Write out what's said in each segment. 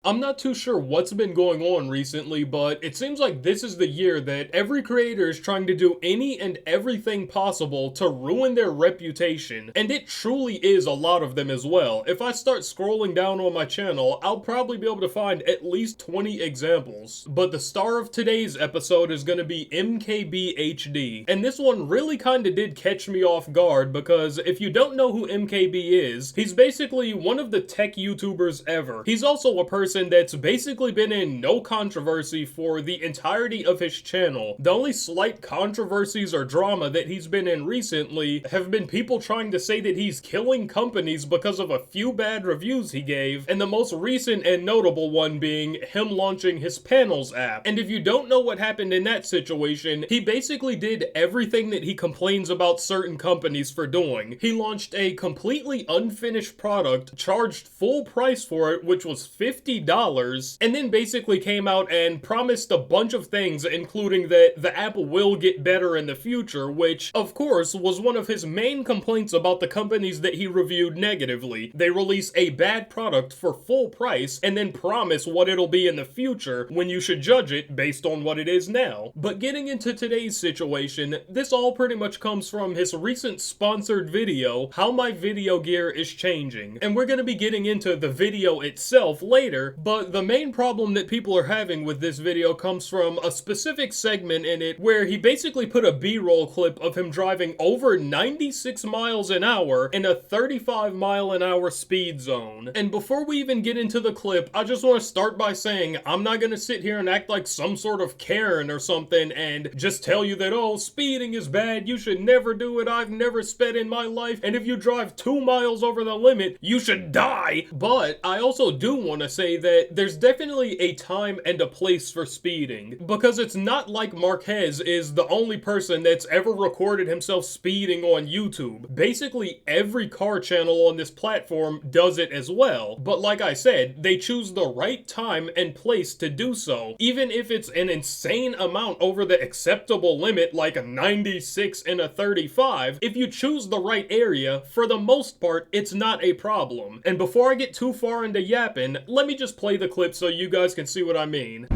I'm not too sure what's been going on recently, but it seems like this is the year that every creator is trying to do any and everything possible to ruin their reputation, and it truly is a lot of them as well. If I start scrolling down on my channel, I'll probably be able to find at least 20 examples. But the star of today's episode is going to be MKBHD, and this one really kind of did catch me off guard because if you don't know who MKB is, he's basically one of the tech YouTubers ever. He's also a person that's basically been in no controversy for the entirety of his channel. The only slight controversies or drama that he's been in recently have been people trying to say that he's killing companies because of a few bad reviews he gave, and the most recent and notable one being him launching his panels app. And if you don't know what happened in that situation, he basically did everything that he complains about certain companies for doing. He launched a completely unfinished product, charged full price for it, which was $50, and then basically came out and promised a bunch of things, including that the app will get better in the future, which, of course, was one of his main complaints about the companies that he reviewed negatively. They release a bad product for full price and then promise what it'll be in the future when you should judge it based on what it is now. But getting into today's situation, this all pretty much comes from his recent sponsored video, How My Video Gear is Changing. And we're going to be getting into the video itself later, but the main problem that people are having with this video comes from a specific segment in it where he basically put a B-roll clip of him driving over 96 miles an hour in a 35-mile-an-hour speed zone. And before we even get into the clip, I just want to start by saying I'm not going to sit here and act like some sort of Karen or something and just tell you that, oh, speeding is bad, you should never do it, I've never sped in my life, and if you drive 2 miles over the limit, you should die. But I also do want to say that there's definitely a time and a place for speeding, because it's not like Marques is the only person that's ever recorded himself speeding on YouTube. Basically every car channel on this platform does it as well, but like I said, they choose the right time and place to do so, even if it's an insane amount over the acceptable limit like a 96 and a 35. If you choose the right area, for the most part, it's not a problem. And before I get too far into yapping, let me just play the clip so you guys can see what I mean.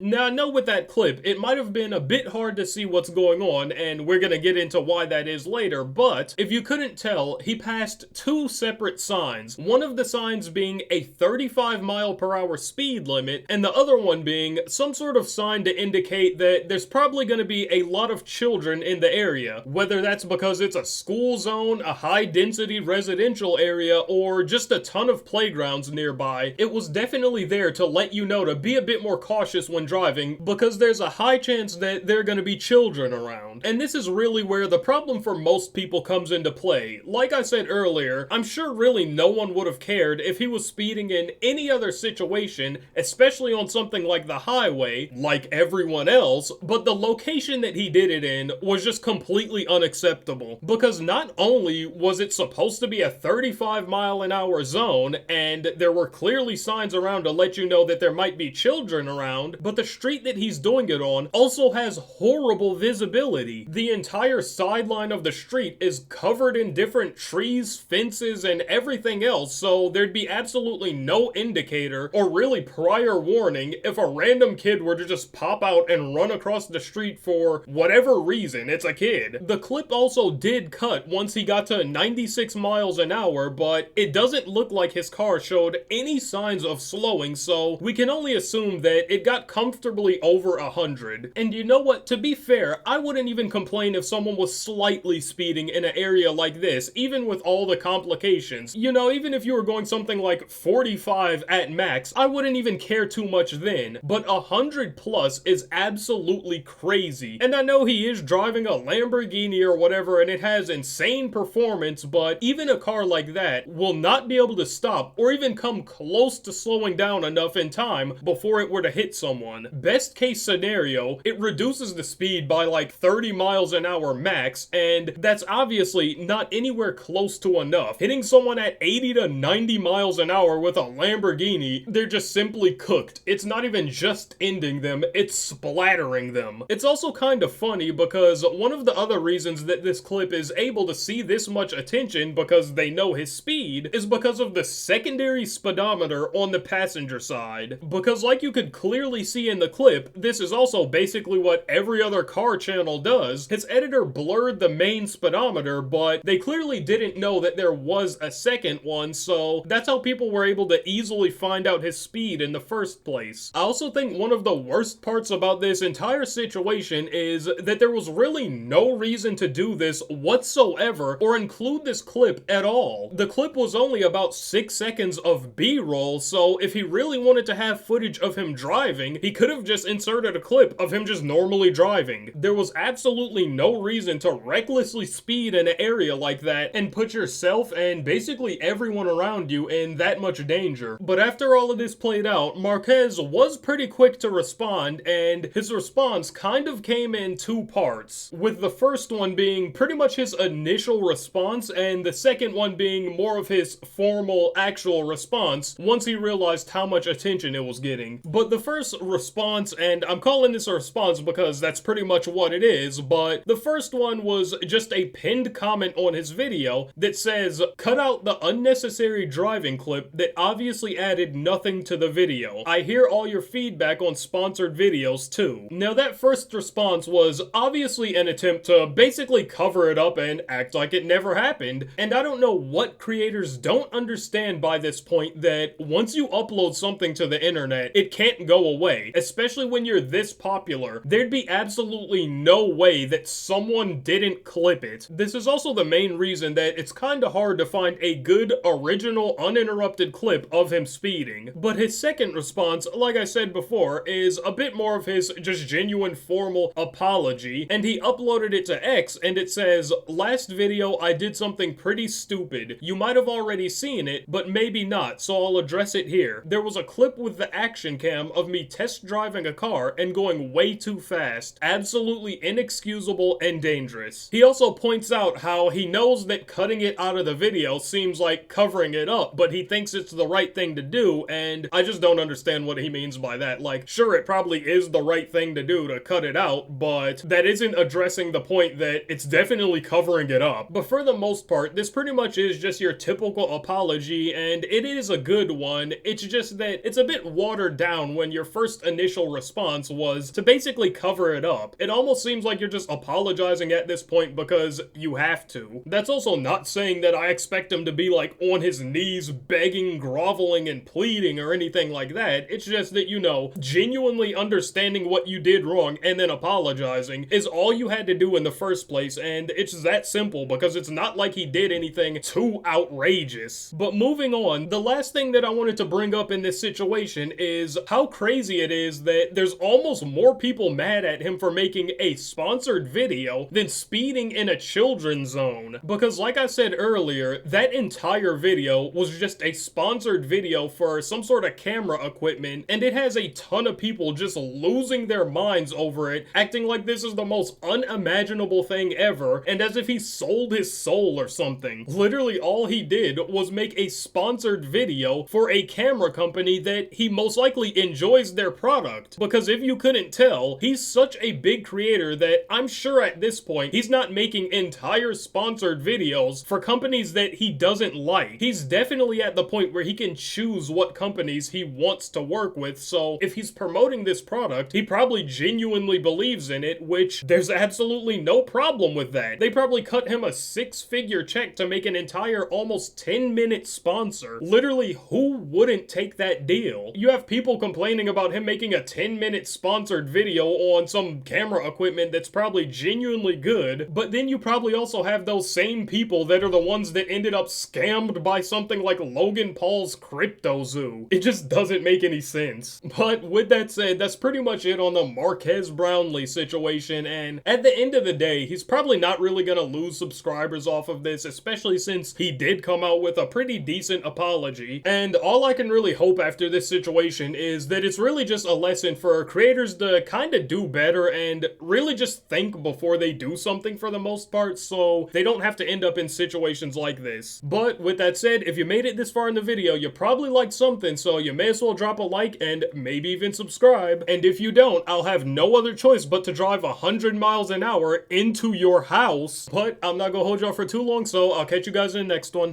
Now, I know with that clip, it might have been a bit hard to see what's going on, and we're gonna get into why that is later, but if you couldn't tell, he passed 2 separate signs. One of the signs being a 35-mile-per-hour speed limit, and the other one being some sort of sign to indicate that there's probably gonna be a lot of children in the area, whether that's because it's a school zone, a high-density residential area, or just a ton of playgrounds nearby. It was definitely there to let you know to be a bit more cautious when driving, because there's a high chance that there are going to be children around. And this is really where the problem for most people comes into play. Like I said earlier, I'm sure really no one would have cared if he was speeding in any other situation, especially on something like the highway, like everyone else, but the location that he did it in was just completely unacceptable. Because not only was it supposed to be a 35-mile-an-hour zone, and there were clearly signs around to let you know that there might be children around, but the street that he's doing it on also has horrible visibility. The entire sideline of the street is covered in different trees, fences, and everything else, so there'd be absolutely no indicator or really prior warning if a random kid were to just pop out and run across the street for whatever reason. It's a kid. The clip also did cut once he got to 96 miles an hour, but it doesn't look like his car showed any signs of slowing, so we can only assume that it got comfortably over 100. And you know what? To be fair, I wouldn't even complain if someone was slightly speeding in an area like this, even with all the complications. You know, even if you were going something like 45 at max, I wouldn't even care too much then. But 100 plus is absolutely crazy. And I know he is driving a Lamborghini or whatever, and it has insane performance, but even a car like that will not be able to stop or even come close to slowing down enough in time before it were to hit someone. on. Best case scenario, it reduces the speed by like 30 miles an hour max, and that's obviously not anywhere close to enough. Hitting someone at 80 to 90 miles an hour with a Lamborghini, they're just simply cooked. It's not even just ending them, it's splattering them. It's also kind of funny because one of the other reasons that this clip is able to see this much attention because they know his speed is because of the secondary speedometer on the passenger side. Because like you could clearly see in the clip, this is also basically what every other car channel does. His editor blurred the main speedometer, but they clearly didn't know that there was a second one, so that's how people were able to easily find out his speed in the first place. I also think one of the worst parts about this entire situation is that there was really no reason to do this whatsoever or include this clip at all. The clip was only about 6 seconds of B-roll, so if he really wanted to have footage of him driving, he could have just inserted a clip of him just normally driving. There was absolutely no reason to recklessly speed in an area like that and put yourself and basically everyone around you in that much danger. But after all of this played out, Marques was pretty quick to respond, and his response kind of came in two parts, with the first one being pretty much his initial response and the second one being more of his formal actual response once he realized how much attention it was getting. But the first response, and I'm calling this a response because that's pretty much what it is, but the first one was just a pinned comment on his video that says, "Cut out the unnecessary driving clip that obviously added nothing to the video. I hear all your feedback on sponsored videos too." Now that first response was obviously an attempt to basically cover it up and act like it never happened, and I don't know what creators don't understand by this point that once you upload something to the internet, it can't go away, especially when you're this popular. There'd be absolutely no way that someone didn't clip it. This is also the main reason that it's kinda hard to find a good, original, uninterrupted clip of him speeding. But his second response, like I said before, is a bit more of his just genuine formal apology, and he uploaded it to X, and it says, "Last video I did something pretty stupid. You might have already seen it, but maybe not, so I'll address it here. There was a clip with the action cam of me test driving a car and going way too fast. Absolutely inexcusable and dangerous." He also points out how he knows that cutting it out of the video seems like covering it up, but he thinks it's the right thing to do, and I just don't understand what he means by that. Like, sure, it probably is the right thing to do to cut it out, but that isn't addressing the point that it's definitely covering it up. But for the most part, this pretty much is just your typical apology, and it is a good one. It's just that it's a bit watered down when your first initial response was to basically cover it up. It almost seems like you're just apologizing at this point because you have to. That's also not saying that I expect him to be like on his knees begging, groveling, and pleading or anything like that. It's just that, you know, genuinely understanding what you did wrong and then apologizing is all you had to do in the first place, and it's that simple because it's not like he did anything too outrageous. But moving on, the last thing that I wanted to bring up in this situation is how crazy it is that there's almost more people mad at him for making a sponsored video than speeding in a children's zone. Because like I said earlier, that entire video was just a sponsored video for some sort of camera equipment, and it has a ton of people just losing their minds over it, acting like this is the most unimaginable thing ever, and as if he sold his soul or something. Literally all he did was make a sponsored video for a camera company that he most likely enjoys their product. Because if you couldn't tell, he's such a big creator that I'm sure at this point he's not making entire sponsored videos for companies that he doesn't like. He's definitely at the point where he can choose what companies he wants to work with, so if he's promoting this product, he probably genuinely believes in it, which there's absolutely no problem with that. They probably cut him a 6-figure check to make an entire almost 10-minute sponsor. Literally, who wouldn't take that deal? You have people complaining about him making a 10-minute sponsored video on some camera equipment that's probably genuinely good, but then you probably also have those same people that are the ones that ended up scammed by something like Logan Paul's Crypto Zoo. It just doesn't make any sense. But with that said, that's pretty much it on the Marques Brownlee situation, and at the end of the day, he's probably not really gonna lose subscribers off of this, especially since he did come out with a pretty decent apology, and all I can really hope after this situation is that it's really just a a lesson for creators to kind of do better and really just think before they do something for the most part, so they don't have to end up in situations like this. But with that said, if you made it this far in the video, you probably liked something, so you may as well drop a like and maybe even subscribe. And if you don't, I'll have no other choice but to drive 100 miles an hour into your house. But I'm not gonna hold y'all for too long, so I'll catch you guys in the next one.